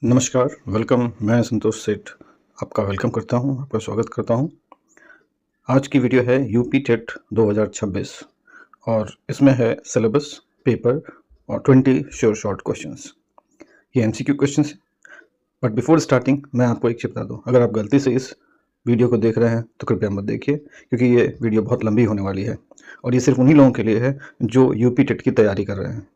नमस्कार, वेलकम। मैं संतोष सेठ आपका वेलकम करता हूँ, आपका स्वागत करता हूँ। आज की वीडियो है यूपी टेट 2026 और इसमें है सिलेबस, पेपर और 20 श्योर शॉर्ट क्वेश्चंस। ये एमसीक्यू क्वेश्चंस हैं। बट बिफोर स्टार्टिंग मैं आपको एक चीज़ बता दूँ, अगर आप गलती से इस वीडियो को देख रहे हैं तो कृपया मत देखिए, क्योंकि ये वीडियो बहुत लंबी होने वाली है और ये सिर्फ उन्हीं लोगों के लिए है जो यूपी टेट की तैयारी कर रहे हैं।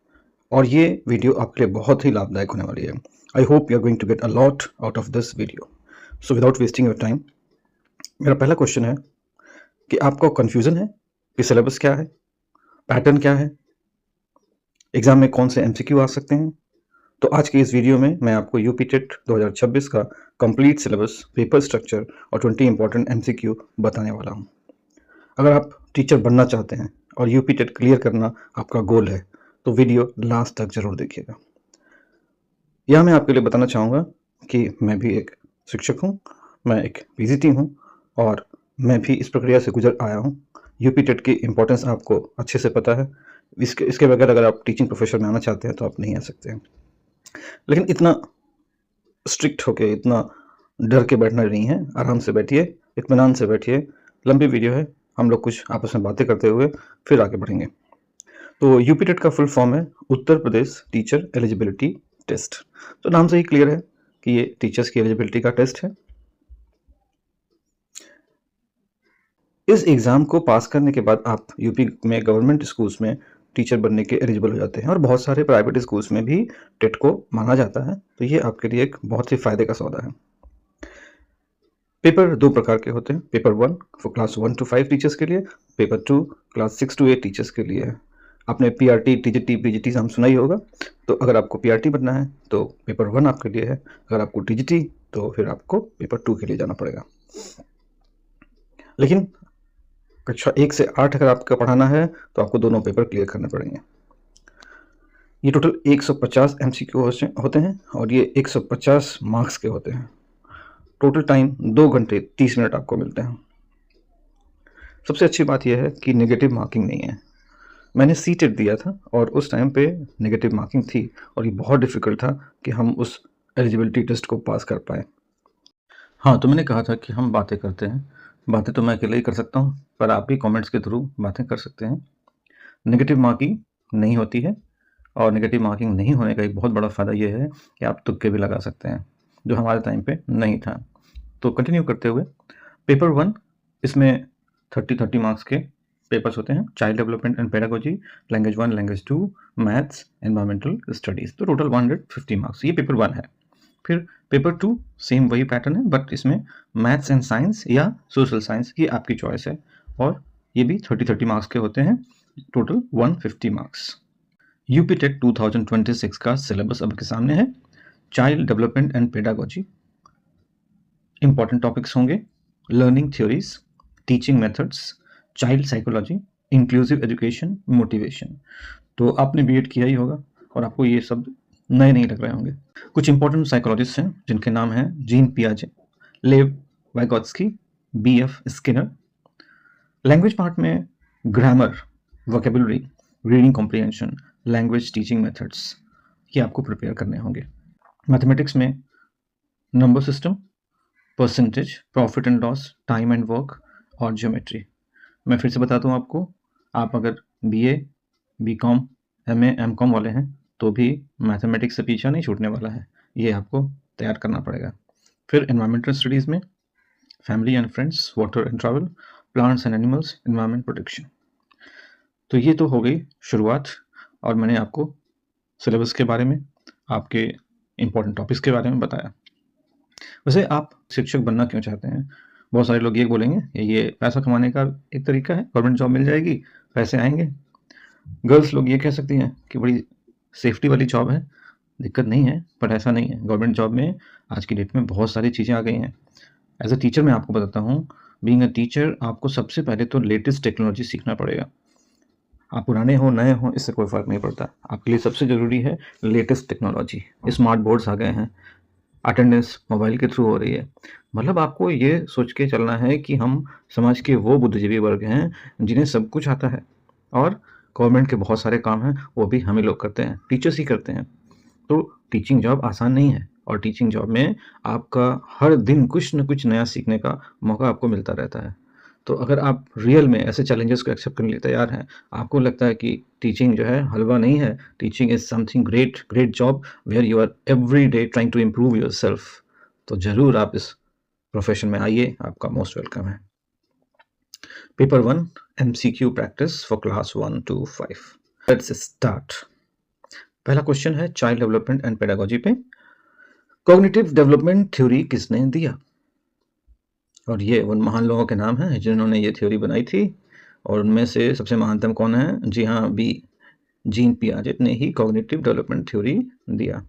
और ये वीडियो आपके लिए बहुत ही लाभदायक होने वाली है। I hope you are going to get a lot out of this video. So without wasting your time, मेरा पहला क्वेश्चन है कि आपको कन्फ्यूज़न है कि सिलेबस क्या है, पैटर्न क्या है, एग्ज़ाम में कौन से एमसीक्यू आ सकते हैं। तो आज की इस वीडियो में मैं आपको यूपी टेट 2026 का कंप्लीट सिलेबस, पेपर स्ट्रक्चर और 20 इंपॉर्टेंट एमसीक्यू बताने वाला हूँ। अगर आप टीचर बनना चाहते हैं और यूपी टेट क्लियर करना आपका गोल है तो वीडियो लास्ट तक ज़रूर देखिएगा। यहाँ मैं आपके लिए बताना चाहूँगा कि मैं भी एक शिक्षक हूँ, मैं एक पीजीटी हूँ और मैं भी इस प्रक्रिया से गुजर आया हूँ। यूपी टेट की इम्पोर्टेंस आपको अच्छे से पता है। इसके बगैर अगर आप टीचिंग प्रोफेशन में आना चाहते हैं तो आप नहीं आ सकते हैं। लेकिन इतना स्ट्रिक्ट होके, इतना डर के बैठना नहीं है। आराम से बैठिए, इत्मीनान से बैठिए। लंबी वीडियो है, हम लोग कुछ आपस में बातें करते हुए फिर आगे बढ़ेंगे। तो यूपी टेट का फुल फॉर्म है Uttar Pradesh teacher eligibility test. तो नाम से ही क्लियर है कि ये टीचर्स की एलिजिबिलिटी का टेस्ट है। इस एग्ज़ाम को पास करने के बाद आप यूपी में गवर्नमेंट स्कूल्स में टीचर बनने के एलिजिबल हो जाते हैं और बहुत सारे प्राइवेट स्कूल्स में भी टेट को माना जाता है। तो ये आपके लिए एक बहुत ही फ़ायदे का सौदा है। पेपर दो प्रकार के होते हैं। Paper 1 for class 1 to 5 teachers के लिए, पेपर 2 क्लास 6 to 8 टीचर्स के लिए है। आपने पीआरटी, टीजीटी, पीजीटी नाम सुना ही होगा। तो अगर आपको पीआरटी बनना है तो पेपर 1 आपके लिए है। अगर आपको टीजीटी तो फिर आपको पेपर 2 के लिए जाना पड़ेगा। लेकिन कक्षा 1 से 8 अगर आपका पढ़ाना है तो आपको दोनों पेपर क्लियर करने पड़ेंगे। ये टोटल 150 एमसीक्यू होते हैं और ये 150 मार्क्स के होते हैं। टोटल टाइम 2 घंटे 30 मिनट आपको मिलते हैं। सबसे अच्छी बात यह है कि नेगेटिव मार्किंग नहीं है। मैंने सीटेट दिया था और उस टाइम पे नेगेटिव मार्किंग थी और ये बहुत डिफ़िकल्ट था कि हम उस एलिजिबिलिटी टेस्ट को पास कर पाए। हाँ, तो मैंने कहा था कि हम बातें करते हैं। बातें तो मैं अकेले ही कर सकता हूँ, पर आप भी कमेंट्स के थ्रू बातें कर सकते हैं। नेगेटिव मार्किंग नहीं होती है और नेगेटिव मार्किंग नहीं होने का एक बहुत बड़ा फ़ायदा ये है कि आप तुक्के भी लगा सकते हैं, जो हमारे टाइम पे नहीं था। तो कंटिन्यू करते हुए, पेपर 1 इसमें 30 मार्क्स के पेपर्स होते हैं। Child development and pedagogy, language 1, language 2, maths, environmental studies. तो टोटल 150 मार्क्स, ये पेपर 1 है। फिर पेपर 2 सेम वही पैटर्न है, बट इसमें मैथ्स एंड साइंस या सोशल साइंस, ये आपकी चॉइस है और ये भी 30 मार्क्स के होते हैं। Total 150 marks. यूपी टेट 2026 का सिलेबस अब के सामने है। Child development and pedagogy, important topics होंगे learning theories, teaching methods, child psychology, inclusive education, motivation. तो आपने बीएड किया ही होगा और आपको ये सब नए नहीं लग रहे होंगे। कुछ इंपॉर्टेंट साइकोलॉजिस्ट हैं जिनके नाम हैं जीन पियाजे, Lev Vygotsky, BF Skinner. Language part में grammar, vocabulary, reading comprehension, language teaching methods, ये आपको प्रिपेयर करने होंगे। मैथमेटिक्स में number system, percentage, profit and loss, time and work और ज्योमेट्री। मैं फिर से बताता हूँ आपको, आप अगर बीए, बीकॉम, एमए, एमकॉम वाले हैं तो भी मैथमेटिक्स से पीछा नहीं छूटने वाला है, ये आपको तैयार करना पड़ेगा। फिर एनवायरमेंटल स्टडीज़ में family and friends, water and travel, plants and animals, environment protection. तो ये तो हो गई शुरुआत और मैंने आपको सिलेबस के बारे में, आपके इम्पोर्टेंट टॉपिक्स के बारे में बताया। वैसे आप शिक्षक बनना क्यों चाहते हैं? बहुत सारे लोग ये बोलेंगे ये पैसा कमाने का एक तरीका है, गवर्नमेंट जॉब मिल जाएगी, पैसे आएंगे। गर्ल्स लोग ये कह सकती हैं कि बड़ी सेफ्टी वाली जॉब है, दिक्कत नहीं है, पर ऐसा नहीं है। गवर्नमेंट जॉब में आज की डेट में बहुत सारी चीज़ें आ गई हैं। एज अ टीचर मैं आपको बताता हूँ, बीइंग अ टीचर आपको सबसे पहले तो लेटेस्ट टेक्नोलॉजी सीखना पड़ेगा। आप पुराने हो नए हो इससे कोई फ़र्क नहीं पड़ता, आपके लिए सबसे ज़रूरी है लेटेस्ट टेक्नोलॉजी। स्मार्ट बोर्ड्स आ गए हैं, अटेंडेंस मोबाइल के थ्रू हो रही है। मतलब आपको ये सोच के चलना है कि हम समाज के वो बुद्धिजीवी वर्ग हैं जिन्हें सब कुछ आता है और गवर्नमेंट के बहुत सारे काम हैं वो भी हम ही लोग करते हैं, टीचर्स ही करते हैं। तो टीचिंग जॉब आसान नहीं है और टीचिंग जॉब में आपका हर दिन कुछ न कुछ नया सीखने का मौका आपको मिलता रहता है। तो अगर आप रियल में ऐसे चैलेंजेस को एक्सेप्ट करने के लिए तैयार हैं, आपको लगता है कि टीचिंग जो है हलवा नहीं है, teaching is something great, great job where you are every day trying to improve yourself, तो ज़रूर आप इस प्रोफेशन में आइए, आपका मोस्ट वेलकम है। Paper 1 MCQ practice for class 1 to 5। Let's start. पहला क्वेश्चन है चाइल्ड डेवलपमेंट एंड पेडागोजी पे। कॉग्निटिव डेवलपमेंट थ्योरी किसने दिया? और ये उन महान लोगों के नाम हैं जिन्होंने ये थ्योरी बनाई थी, और उनमें से सबसे महानतम कौन है? जी हाँ, जीन पियाजेट ने ही कॉग्निटिव डेवलपमेंट थ्योरी दिया।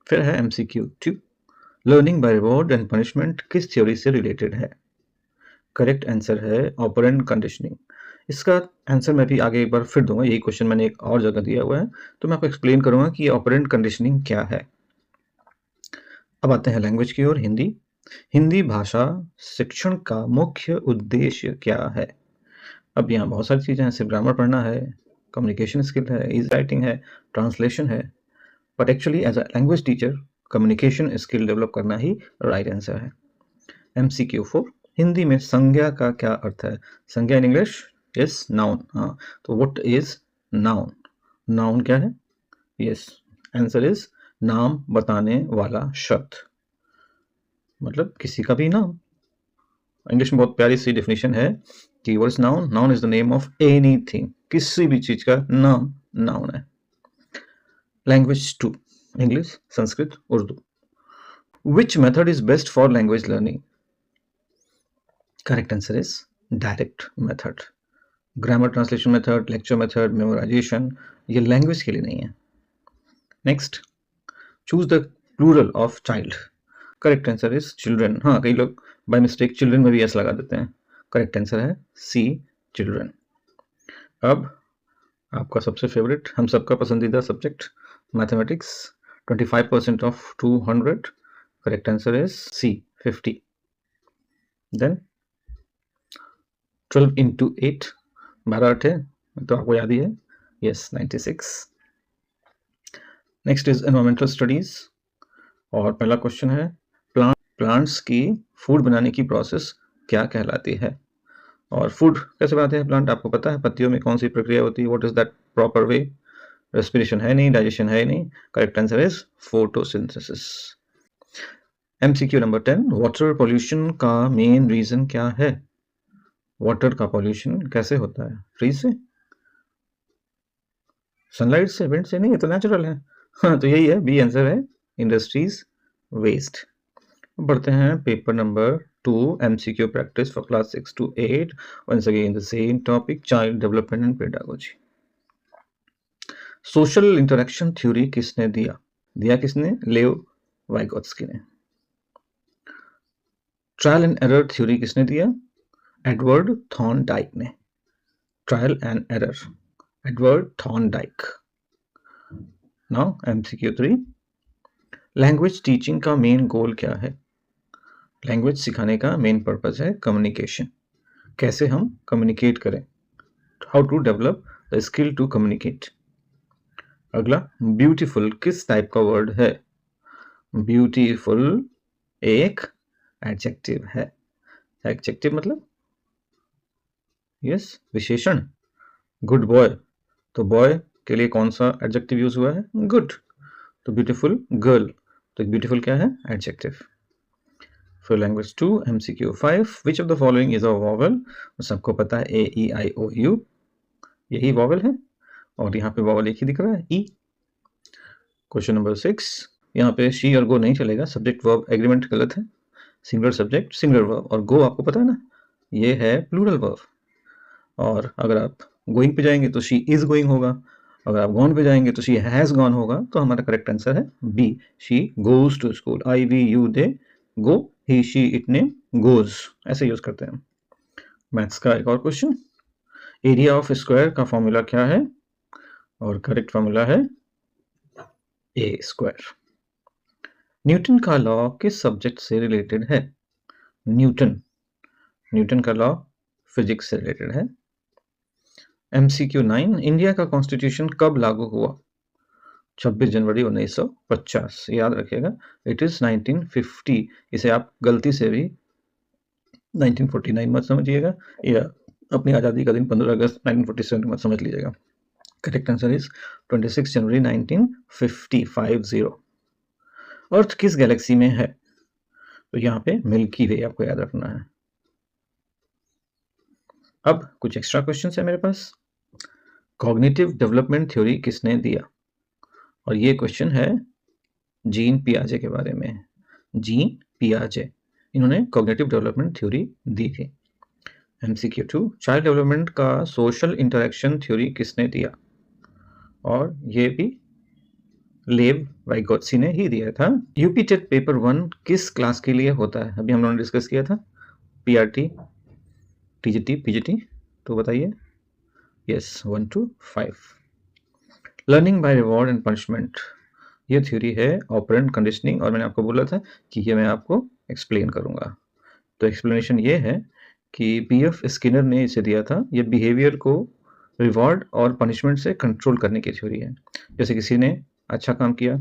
फिर है MCQ 2, learning by reward and punishment किस थ्योरी से रिलेटेड है? करेक्ट आंसर है ऑपरेंट कंडीशनिंग। इसका आंसर मैं भी आगे एक बार फिर दूंगा, यही क्वेश्चन मैंने एक और जगह दिया हुआ है, तो मैं आपको एक्सप्लेन करूंगा कि ये ऑपरेंट कंडीशनिंग क्या है। अब आते हैं लैंग्वेज की ओर। हिंदी भाषा शिक्षण का मुख्य उद्देश्य क्या है? अब यहाँ बहुत सारी चीज़ें हैं, सिर्फ ग्रामर पढ़ना है, कम्युनिकेशन स्किल है, इजी राइटिंग है, ट्रांसलेशन है, but actually as a language teacher communication skill develop करना ही राइट आंसर है। MCQ 4, हिंदी में संज्ञा का क्या अर्थ है? संज्ञा इन इंग्लिश इज नाउन। हाँ, तो व्हाट इज नाउन? नाउन क्या है? यस, आंसर इज नाम बताने वाला शब्द, मतलब किसी का भी नाम। इंग्लिश में बहुत प्यारी सी डेफिनेशन है कि what is noun? Noun is the name of anything, किसी भी चीज का नाम नाउन है। Language 2, English, Sanskrit, Urdu. Which method is best for language learning? Correct answer is direct method. Grammar, translation method, lecture method, memorization, ये language के लिए नहीं है। Next, choose the plural of child. Correct answer is children. हाँ, कई लोग by mistake children में भी एस लगा देते हैं। करेक्ट आंसर है सी, चिल्ड्रन। अब आपका सबसे फेवरेट, हम सबका पसंदीदा subject mathematics, 25% of 200। Correct answer is C, 50। Then 12 into 8, 12 8 है, तो आपको याद ही है, yes, 96। Next is environmental studies, और पहला क्वेश्चन है प्लांट्स की फूड बनाने की प्रोसेस क्या कहलाती है? और फूड कैसे बनाते हैं प्लांट, आपको पता है, पत्तियों में कौन सी प्रक्रिया होती है? What is that proper way? Respiration है नहीं, डाइजेशन है नहीं। Correct answer is photosynthesis. MCQ number 10, water pollution का मेन रीजन क्या है? वाटर का पोल्यूशन कैसे होता है? फ्रीज से, सनलाइट से, विंड से? नहीं, ये तो नेचुरल है। हाँ, तो यही है, बी आंसर है, इंडस्ट्रीज वेस्ट। बढ़ते हैं paper number 2, MCQ practice for class 6 to 8, once again the same topic, child development and pedagogy। Social interaction theory किसने दिया किसने? लेव वाइगोत्स्की ने। ट्रायल एंड एरर थ्योरी किसने दिया? एडवर्ड थॉर्नडाइक ने। Trial and error, Edward Thorndike. Now MCQ 3, language teaching का main goal क्या है? लैंग्वेज सिखाने का मेन पर्पस है कम्युनिकेशन, कैसे हम कम्युनिकेट करें, how to develop the skill to communicate. अगला, ब्यूटीफुल किस टाइप का वर्ड है? ब्यूटीफुल एक एडजेक्टिव है। एडजेक्टिव मतलब यस, विशेषण। गुड बॉय, तो बॉय के लिए कौन सा एडजेक्टिव यूज हुआ है? गुड। तो ब्यूटीफुल गर्ल, तो ब्यूटीफुल क्या है? एडजेक्टिव। फिर language 2, MCQ 5, which of the following is a vowel? सबको पता है AEIOU, यही वॉवल है, और यहाँ पे वॉवल एक ही दिख रहा है, ई। क्वेश्चन नंबर 6, यहाँ पे शी और गो नहीं चलेगा, सब्जेक्ट वर्ब एग्रीमेंट गलत है, सिंगुलर सब्जेक्ट सिंगुलर वर्ब, और गो आपको पता है ना, ये है प्लूरल वर्ब। और अगर आप गोइंग पे जाएंगे तो शी इज गोइंग होगा, अगर आप गॉन पे जाएंगे तो शी हैज गॉन होगा, तो हमारा करेक्ट आंसर है B, she goes to school. I we you they go, he she it name goes, ऐसे यूज करते हैं। मैथ्स का एक और क्वेश्चन, एरिया ऑफ स्क्वायर का फॉर्मूला क्या है? और करेक्ट फॉर्मूला है ए स्क्वायर। न्यूटन का लॉ किस सब्जेक्ट से रिलेटेड है? न्यूटन का लॉ फिजिक्स से रिलेटेड है। MCQ 9, इंडिया का कॉन्स्टिट्यूशन कब लागू हुआ? 26 जनवरी 1950, याद रखिएगा। इट इज़ 1950, इसे आप गलती से भी 1949 मत समझिएगा या अपनी आज़ादी का दिन 15 अगस्त 1947 मत समझ लीजिएगा। करेक्ट आंसर इज 26 जनवरी 1950। अर्थ किस गैलेक्सी में है? तो यहाँ पे मिल्की वे आपको याद रखना है। अब कुछ एक्स्ट्रा क्वेश्चंस है मेरे पास। कॉग्निटिव डेवलपमेंट थ्योरी किसने दिया? और ये क्वेश्चन है जीन पियाजे के बारे में। जीन पियाजे, इन्होंने कॉग्निटिव डेवलपमेंट थ्योरी दी थी। MCQ 2, चाइल्ड डेवलपमेंट का सोशल इंटरेक्शन थ्योरी किसने दिया? और ये भी लेव वाइगोत्स्की ने ही दिया था। यूपी टेट पेपर 1 किस क्लास के लिए होता है? अभी हम लोगों ने डिस्कस किया था, PRT, TGT, PGT, तो बताइए। Yes, 1 to 5। Learning by reward and punishment, ये थ्योरी है ऑपरेंट कंडीशनिंग, और मैंने आपको बोला था कि ये मैं आपको एक्सप्लेन करूंगा। तो एक्सप्लेनेशन ये है कि BF स्किनर ने इसे दिया था। ये बिहेवियर को रिवॉर्ड और पनिशमेंट से कंट्रोल करने की थ्योरी है। जैसे किसी ने अच्छा काम किया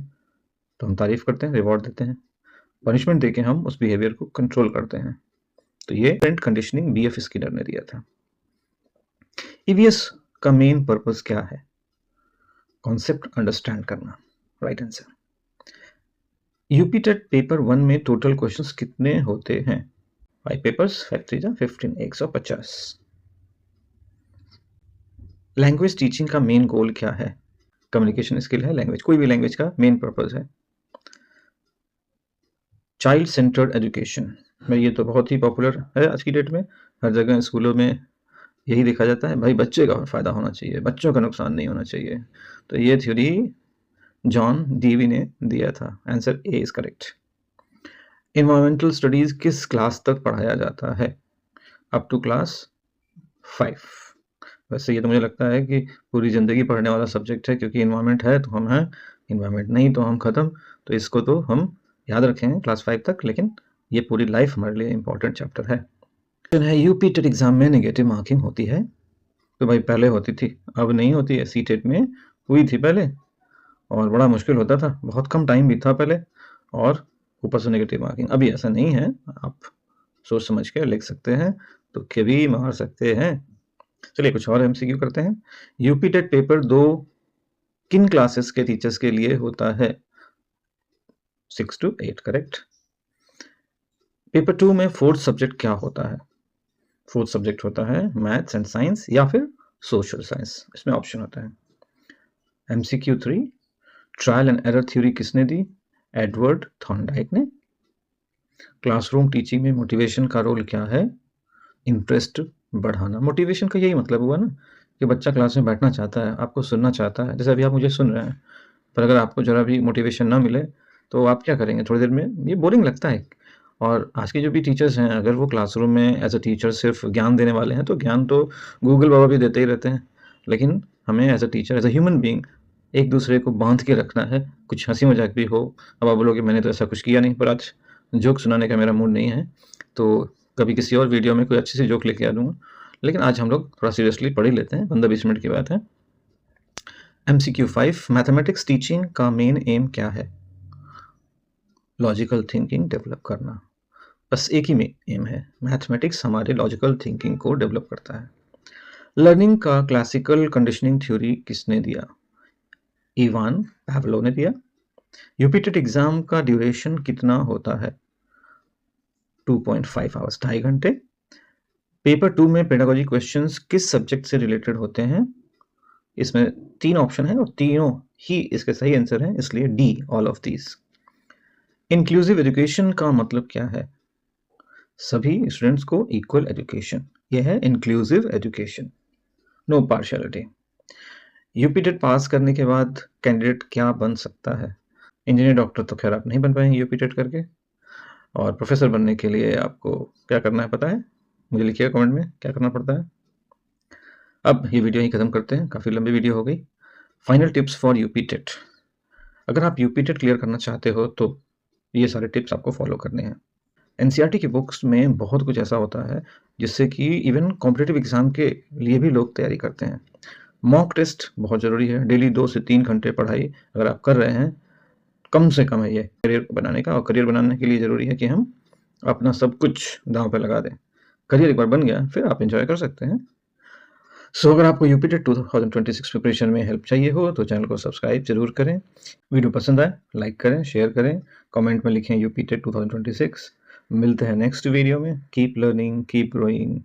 तो हम तारीफ करते हैं, रिवॉर्ड देते हैं, पनिशमेंट देके हम उस बिहेवियर को कंट्रोल करते हैं। तो ये ऑपरेंट कंडीशनिंग BF स्किनर ने दिया था। EVS का मेन पर्पस क्या है? कॉन्सेप्ट अंडरस्टैंड करना, right answer. UP TET paper 1 में टोटल क्वेश्चंस कितने होते हैं? 5 पेपर्स, 5 3 जा 15, 150। लैंग्वेज टीचिंग का मेन गोल क्या है? कम्युनिकेशन स्किल है, लैंग्वेज, कोई भी लैंग्वेज का मेन पर्पस है। चाइल्ड सेंटर्ड एजुकेशन में ये तो बहुत ही पॉपुलर है आज की डेट में, हर जगह स्कूलों में यही देखा जाता है, भाई बच्चे का फ़ायदा होना चाहिए, बच्चों का नुकसान नहीं होना चाहिए। तो ये थ्योरी जॉन डीवी ने दिया था। Answer A is correct. Environmental studies किस क्लास तक पढ़ाया जाता है? Up to class 5। वैसे ये तो मुझे लगता है कि पूरी ज़िंदगी पढ़ने वाला सब्जेक्ट है, क्योंकि इन्वायरमेंट है तो हम हैं, इन्वायरमेंट नहीं तो हम ख़त्म। तो इसको तो हम याद रखेंगे क्लास 5 तक, लेकिन ये पूरी लाइफ हमारे लिए इंपॉर्टेंट चैप्टर है। यूपी टेट एग्ज़ाम में नेगेटिव मार्किंग होती है? तो भाई पहले होती थी, अब नहीं होती है। सी टेट में हुई थी पहले, और बड़ा मुश्किल होता था, बहुत कम टाइम भी था पहले, और ऊपर से नेगेटिव मार्किंग। अभी ऐसा नहीं है, आप सोच समझ के लिख सकते हैं, तो भी मार सकते हैं। चलिए कुछ और MCQ करते हैं। यूपी टेट पेपर 2 किन क्लासेस के टीचर्स के लिए होता है? 6 to 8, करेक्ट। पेपर 2 में फोर्थ सब्जेक्ट क्या होता है? फोर्थ सब्जेक्ट होता है मैथ्स एंड साइंस या फिर सोशल साइंस, इसमें ऑप्शन होता है। MCQ 3, trial and error theory किसने दी? एडवर्ड थॉर्नडाइक ने। क्लासरूम टीचिंग में मोटिवेशन का रोल क्या है? इंटरेस्ट बढ़ाना। मोटिवेशन का यही मतलब हुआ ना कि बच्चा क्लास में बैठना चाहता है, आपको सुनना चाहता है। जैसे अभी आप मुझे सुन रहे हैं, पर अगर आपको जरा भी मोटिवेशन ना मिले तो आप क्या करेंगे? थोड़ी देर में ये बोरिंग लगता है। और आज के जो भी टीचर्स हैं, अगर वो क्लासरूम में एज अ टीचर सिर्फ ज्ञान देने वाले हैं, तो ज्ञान तो गूगल बाबा भी देते ही रहते हैं, लेकिन हमें as a teacher, as a human being, एक दूसरे को बांध के रखना है। कुछ हंसी मजाक भी हो। अब आप बोलोगे मैंने तो ऐसा कुछ किया नहीं, पर आज जोक सुनाने का मेरा मूड नहीं है, तो कभी किसी और वीडियो में कोई अच्छी सी जोक लेके आ दूंगा। लेकिन आज हम लोग थोड़ा सीरियसली पढ़ ही लेते हैं, 15-20 मिनट की बात है। MCQ 5, मैथमेटिक्स टीचिंग का मेन एम क्या है? लॉजिकल थिंकिंग डेवलप करना। बस एक ही में एम है, मैथमेटिक्स हमारे लॉजिकल थिंकिंग को डेवलप करता है। लर्निंग का क्लासिकल कंडीशनिंग थ्योरी किसने दिया? इवान पावलोव ने दिया। यूपी टेट एग्जाम का ड्यूरेशन कितना होता है? 2.5 आवर्स, 2.5 घंटे। पेपर 2 में पेडागोजी क्वेश्चंस किस सब्जेक्ट से रिलेटेड होते हैं? इसमें 3 ऑप्शन है और तीनों ही इसके सही आंसर हैं, इसलिए D, all of these. Inclusive education का मतलब क्या है? सभी स्टूडेंट्स को इक्वल एजुकेशन, यह है inclusive education, no partiality. UP TET pass करने के बाद कैंडिडेट क्या बन सकता है? इंजीनियर, डॉक्टर तो खैर आप नहीं बन पाएंगे यूपी टेट करके, और प्रोफेसर बनने के लिए आपको क्या करना है पता है? मुझे लिखिएगा कमेंट में क्या करना पड़ता है। अब ये वीडियो ही खत्म करते हैं, काफ़ी लंबी वीडियो हो गई। Final tips for UP TET. अगर आप यूपी टेट क्लियर करना चाहते हो तो ये सारे टिप्स आपको फॉलो करने हैं। NCERT की बुक्स में बहुत कुछ ऐसा होता है जिससे कि इवन कॉम्पिटिटिव एग्जाम के लिए भी लोग तैयारी करते हैं। मॉक टेस्ट बहुत ज़रूरी है। डेली 2 से 3 घंटे पढ़ाई अगर आप कर रहे हैं, कम से कम है ये करियर बनाने का। और करियर बनाने के लिए ज़रूरी है कि हम अपना सब कुछ दांव पे लगा दें। करियर एक बार बन गया, फिर आप एंजॉय कर सकते हैं। सो अगर आपको यूपी टेट 2026 प्रिपरेशन में हेल्प चाहिए हो तो चैनल को सब्सक्राइब जरूर करें। वीडियो पसंद आए लाइक करें, शेयर करें, कमेंट में लिखें यूपी टेट 2026। मिलते हैं नेक्स्ट वीडियो में। Keep learning, keep growing.